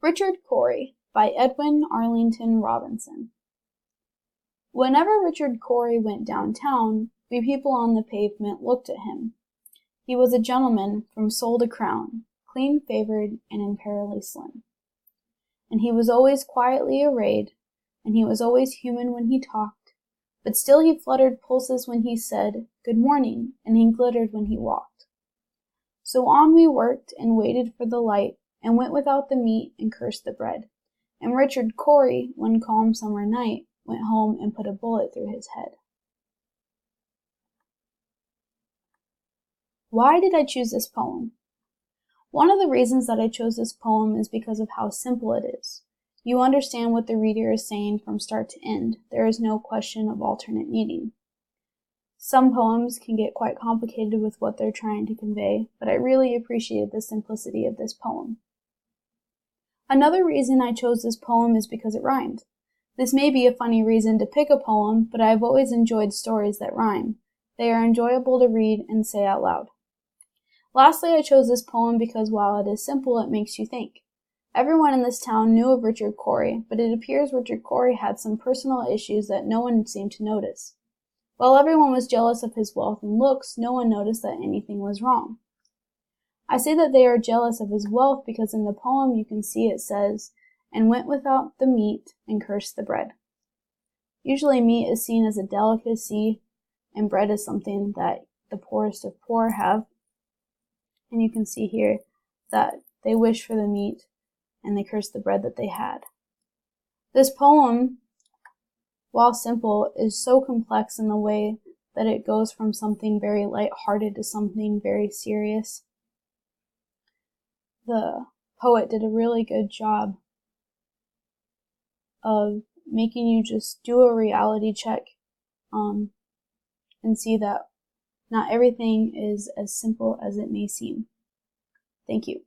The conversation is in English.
Richard Cory by Edwin Arlington Robinson. Whenever Richard Cory went downtown, we people on the pavement looked at him. He was a gentleman from sole to crown, clean-favored and imperially slim. And he was always quietly arrayed, and he was always human when he talked, but still he fluttered pulses when he said, "Good morning," and he glittered when he walked. So on we worked and waited for the light, and went without the meat and cursed the bread. And Richard Cory, one calm summer night, went home and put a bullet through his head. Why did I choose this poem? One of the reasons that I chose this poem is because of how simple it is. You understand what the reader is saying from start to end. There is no question of alternate meaning. Some poems can get quite complicated with what they're trying to convey, but I really appreciated the simplicity of this poem. Another reason I chose this poem is because it rhymed. This may be a funny reason to pick a poem, but I've always enjoyed stories that rhyme. They are enjoyable to read and say out loud. Lastly, I chose this poem because while it is simple, it makes you think. Everyone in this town knew of Richard Cory, but it appears Richard Cory had some personal issues that no one seemed to notice. While everyone was jealous of his wealth and looks, no one noticed that anything was wrong. I say that they are jealous of his wealth because in the poem you can see it says, "and went without the meat and cursed the bread." Usually meat is seen as a delicacy, and bread is something that the poorest of poor have. And you can see here that they wish for the meat and they curse the bread that they had. This poem, while simple, is so complex in the way that it goes from something very lighthearted to something very serious. The poet did a really good job of making you just do a reality check and see that not everything is as simple as it may seem. Thank you.